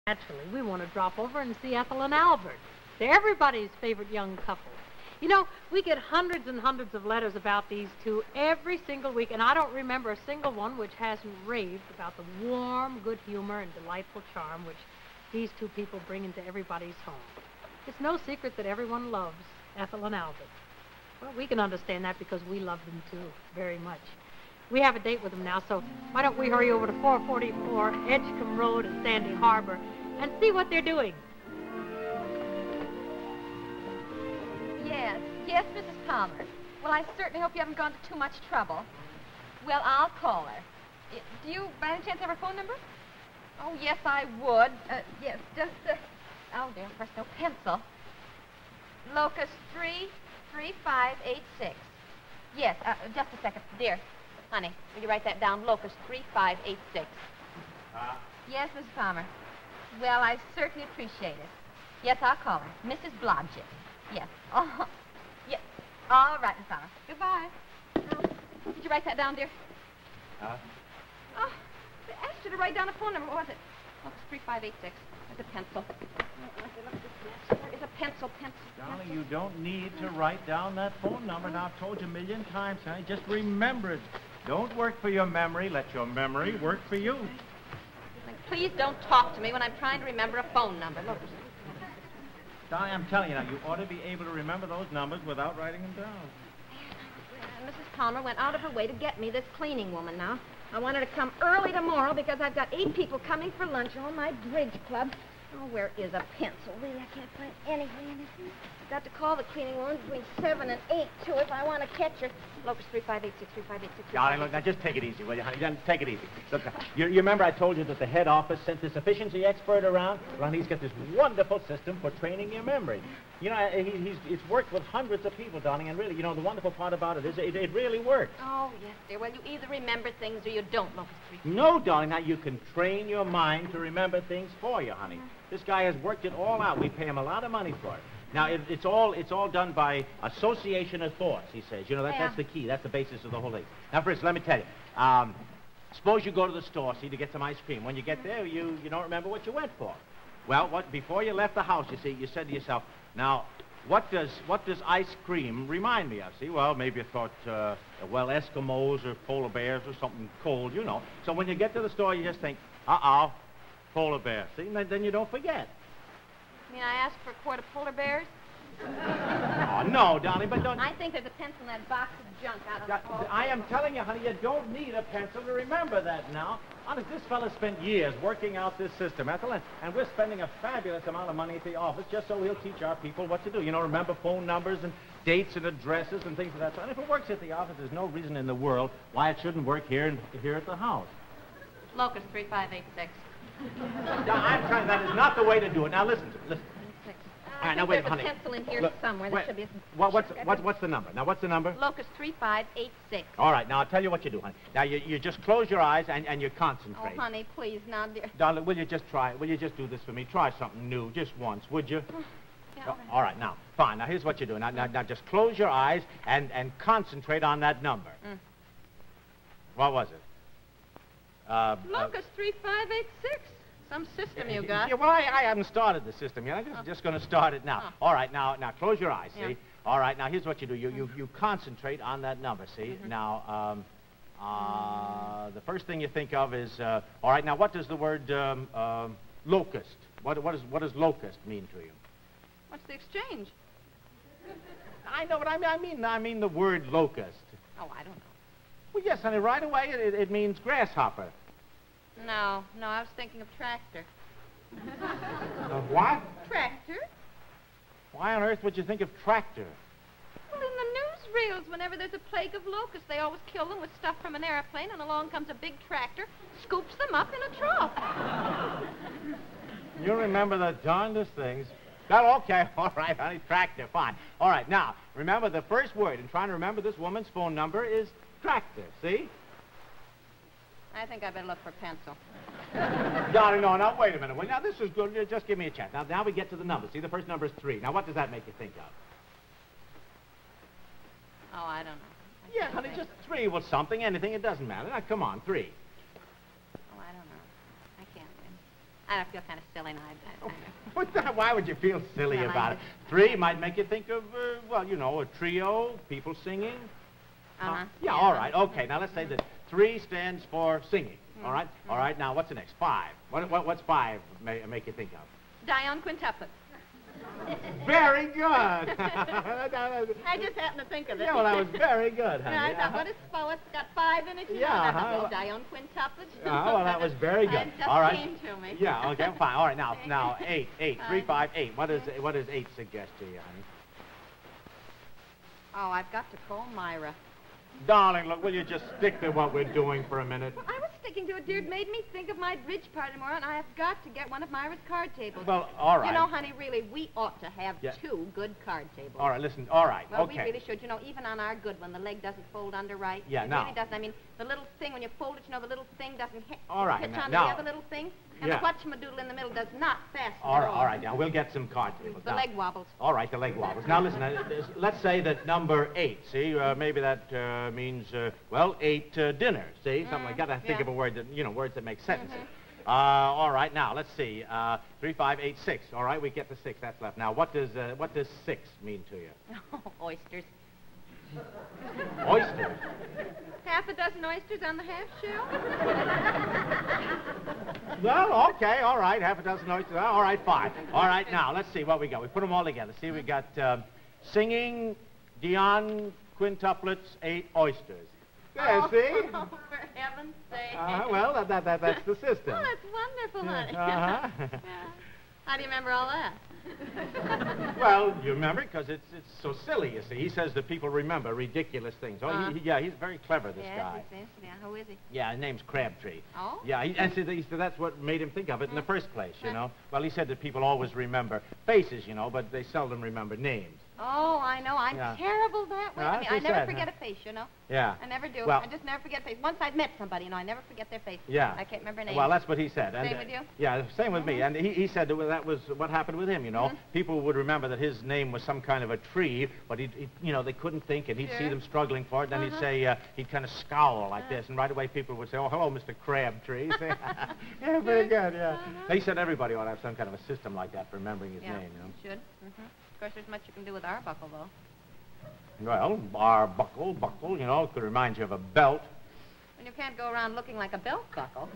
Naturally, we want to drop over and see Ethel and Albert. They're everybody's favorite young couple. You know, we get hundreds and hundreds of letters about these two every single week, and I don't remember a single one which hasn't raved about the warm, good humor and delightful charm which these two people bring into everybody's home. It's no secret that everyone loves Ethel and Albert. Well, we can understand that because we love them, too, very much. We have a date with them now, so why don't we hurry over to 444 Edgecombe Road in Sandy Harbor and see what they're doing. Yes, Mrs. Palmer. Well, I certainly hope you haven't gone to too much trouble. Well, I'll call her. Do you, by any chance, have her phone number? Oh, yes, I would. Yes, just, oh, dear, of course, no pencil. Locust 33586. Yes, just a second. Dear, honey, will you write that down? Locust 3586. Yes, Mrs. Palmer. Well, I certainly appreciate it. Yes, I'll call her. Mrs. Blodgett. Yes. Oh, yes. All right, Miss Palmer. Goodbye. Did you write that down, dear? Oh, I asked you to write down a phone number. What was it? Oh, it's 3586. There's a pencil. There is a pencil. Darling, you don't need to write down that phone number. Now, I've told you a million times, honey. Just remember it. Don't work for your memory. Let your memory work for you. Please don't talk to me when I'm trying to remember a phone number. Look. Darling, I'm telling you now, you ought to be able to remember those numbers without writing them down. Mrs. Palmer went out of her way to get me this cleaning woman now. I want her to come early tomorrow because I've got 8 people coming for lunch on my bridge club. Oh, where is a pencil? Really, I can't find anything. I've got to call the cleaning woman between 7 and 8, too, if I want to catch her. Locust 3586, 3586. Darling, look, now just take it easy, will you, honey? Just take it easy. Look, you remember I told you that the head office sent this efficiency expert around? Well, he's got this wonderful system for training your memory. You know, he's worked with hundreds of people, darling, and really, you know, the wonderful part about it is it really works. Oh, yes, dear. Well, you either remember things or you don't, Locust 3586. No, darling. Now, you can train your mind to remember things for you, honey. This guy has worked it all out. We pay him a lot of money for it. Now, it's all done by association of thoughts, he says. You know, that's the key. That's the basis of the whole thing. Now, first, let me tell you. Suppose you go to the store, see, to get some ice cream. When you get there, you don't remember what you went for. Well, before you left the house, you see, you said to yourself, now, what does ice cream remind me of? See, well, maybe you thought, well, Eskimos or polar bears or something cold, you know. So when you get to the store, you just think, polar bear. See, and then you don't forget. You mean I asked for a quart of polar bears? Oh, no, darling, but don't... I think there's a pencil in that box of junk out on the hall. I am telling you, honey, you don't need a pencil to remember that now. Honest, this fella spent years working out this system, Ethel, and we're spending a fabulous amount of money at the office just so he'll teach our people what to do. You know, remember phone numbers and dates and addresses and things of that sort. And if it works at the office, there's no reason in the world why it shouldn't work here at the house. Locust 3586. Now, I'm telling you, that is not the way to do it. Now, listen to me, listen. All right, now, wait, honey. There's a pencil in here somewhere. Wait, there should be what's the number? Now, what's the number? Locust 3586. All right, now, I'll tell you what you do, honey. Now, you just close your eyes and you concentrate. Oh, honey, please, now, dear. Darling, will you just try it? Will you just do this for me? Try something new, just once, would you? Yeah, all right, now, fine. Now, here's what you do. Now, just close your eyes and concentrate on that number. What was it? Locust 3586. Some system you got. Yeah, well, I haven't started the system yet. I'm just going to start it now. All right, now close your eyes, see? All right, now here's what you do. You concentrate on that number, see? Now, the first thing you think of is, all right, now what does the word locust, what does locust mean to you? What's the exchange? I know what I mean the word locust. Oh, I don't know. Well, yes, honey, right away it means grasshopper. No, I was thinking of tractor. What? Tractor? Why on earth would you think of tractor? Well, in the newsreels, whenever there's a plague of locusts, they always kill them with stuff from an airplane, and along comes a big tractor, scoops them up in a trough. You remember the darndest things. Well, okay, all right, honey, tractor, fine. All right, now, remember the first word in trying to remember this woman's phone number is tractor, see? I think I better look for a pencil. Darling, no, now, wait a minute. Well, now, this is good. Just give me a chance. Now we get to the numbers. See, the first number is 3. Now, what does that make you think of? Oh, I don't know. Yeah, honey, just 3 was something, anything, it doesn't matter. Now, come on, 3. Oh, I don't know. I can't think. I feel kind of silly now. What the, why would you feel silly Well, about it? 3 might make you think of, well, you know, a trio, people singing. Yeah, all right. Okay, now let's say that 3 stands for singing. All right? All right, now what's the next? 5. What's 5 make you think of? Dionne Quintuplets. Very good. I just happened to think of it. Yeah, well, that was very good, honey. I thought, what is what's got 5 in it? You Yeah, know, Dionne Quintuplets. Well, that was very good. It just All right. came to me. Yeah, okay, fine. All right, now 8, 3, 5, 8. What does 8 suggest to you, honey? Oh, I've got to call Myra. Darling, look, will you just stick to what we're doing for a minute? I was sticking to it, dear. It made me think of my bridge party tomorrow, and I have got to get one of Myra's card tables. Well, all right. You know, honey, really, we ought to have 2 good card tables. All right, listen, all right, well, okay. we really should. You know, even on our good one, the leg doesn't fold under right. Yeah, it no. really doesn't. I mean, the little thing, when you fold it, you know, the little thing doesn't hitch onto the other little thing. And the whatchamadoodle in the middle does not fasten all right, now, we'll get some card tables. The leg wobbles. All right, the leg wobbles. Now, listen, let's say that number 8, see, maybe that means, well, 8 dinners, see, something like that. I think of a word that, you know, words that make sentences. All right, now, let's see, 3, 5, 8, 6. All right, we get the 6, that's left. Now, what does 6 mean to you? Oh, oysters. Oysters? Half a dozen oysters on the half shell? Well, okay, all right, half a dozen oysters. All right, fine. All right, now, let's see what we got. We put them all together. See, we got singing, Dionne Quintuplets, 8 oysters. Yeah, see? Oh, for heaven's sake. Well, that's the system. Oh, that's wonderful, honey. Uh-huh. How do you remember all that? Well, you remember because it's so silly, you see. He says that people remember ridiculous things. Oh, yeah, he's very clever, this guy. Yes, yeah. Who is he? Yeah, his name's Crabtree. Oh? Yeah, and see, that's what made him think of it in the first place, you know. Well, he said that people always remember faces, you know, but they seldom remember names. Oh, I know. I'm terrible that way. I mean, I never forget a face, you know. Yeah. I never do. Well, I just never forget a face. Once I've met somebody, you know, I never forget their face. Yeah. I can't remember names. Well, that's what he said. Same with you? Yeah, same with me. And he said that was what happened with him, you know. People would remember that his name was some kind of a tree, but you know, they couldn't think, and he'd see them struggling for it. Then he'd say, he'd kind of scowl like this, and right away people would say, oh, hello, Mr. Crabtree. Yeah, very good, yeah. He said everybody ought to have some kind of a system like that for remembering his name, you know. Should. Of course, there's much you can do with Arbuckle, though. Well, buckle, you know, could remind you of a belt. When you can't go around looking like a belt buckle.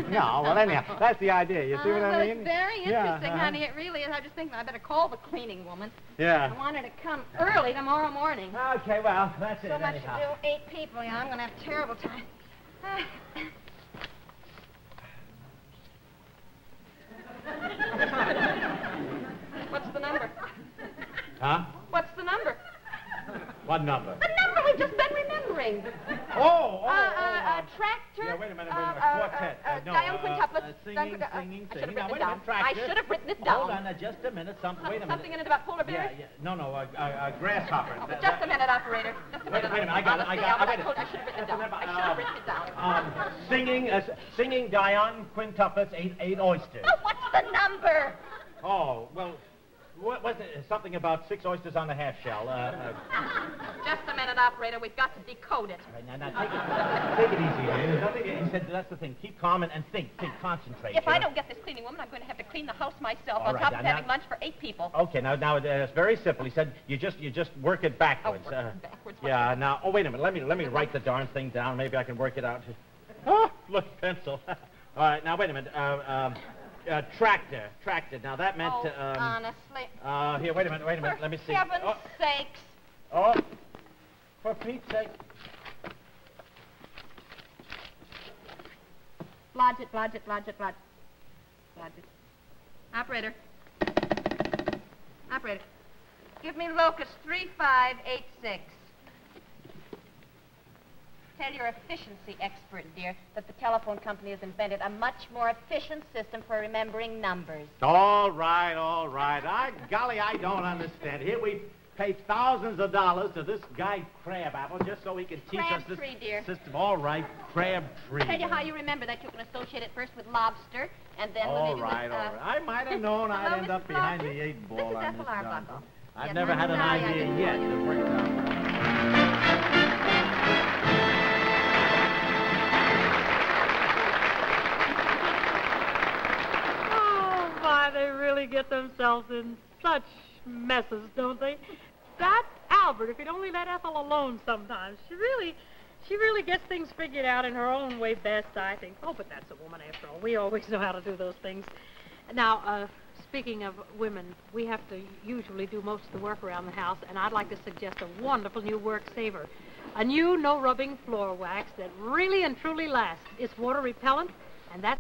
No, well, anyhow, that's the idea. You see what I mean? It's very interesting, honey. It really is. I was just thinking I better call the cleaning woman. Yeah. I want her to come early tomorrow morning. Okay, well, that's it. So much to do. 8 people. Yeah, I'm going to have a terrible time. What's the number? Huh? What's the number? What number? The number we've just been remembering. Tractor. Yeah, wait a minute. Quartet. Dionne Quintuplets. Singing. I should have written it Wait a down. minute, tractor. I should have written it down. Hold on, just a minute. Wait a minute. Something in it about polar bears? Yeah. No, a grasshopper. Just a minute, operator. Just a minute. Wait a minute. I got it. I should have written it down. I should have written it down. Singing Dionne Quintuplets, 8 oysters. Oh, what's the number? Oh, well, what was it? Something about 6 oysters on the half shell. Just a minute, operator. We've got to decode it. All right, now take it easy, man. He said that's the thing. Keep calm and think, concentrate. If I don't get this cleaning woman, I'm going to have to clean the house myself All on right, top of now- having lunch for 8 people. Okay, now it's very simple. He said you just work it backwards. Work it backwards? Yeah. Now, wait a minute. Let me write the darn thing down. Maybe I can work it out. Oh, look, pencil. All right. Now, wait a minute. Tractor. Now that meant. Honestly. Here, wait a minute. Let me see. For heaven's sakes. Oh, for Pete's sake. Lodge it. Operator. Give me locus 3586. Tell your efficiency expert, dear, that the telephone company has invented a much more efficient system for remembering numbers. All right. Golly, I don't understand. Here we pay thousands of dollars to this guy Crabapple just so he can teach us this dear. system. All right, Crabtree. Tell you how you remember that. You can associate it first with lobster, and then All maybe right. I might have known I'd end up behind the 8 ball This is on Ethel this Arbuckle. gun. I've Yes, never had an now idea you yet to break down. get themselves in such messes, don't they? That Albert, if he'd only let Ethel alone sometimes. She really gets things figured out in her own way best, I think. Oh, but that's a woman after all. We always know how to do those things. Now, speaking of women, we have to usually do most of the work around the house, and I'd like to suggest a wonderful new work saver. A new no-rubbing floor wax that really and truly lasts. It's water repellent, and that's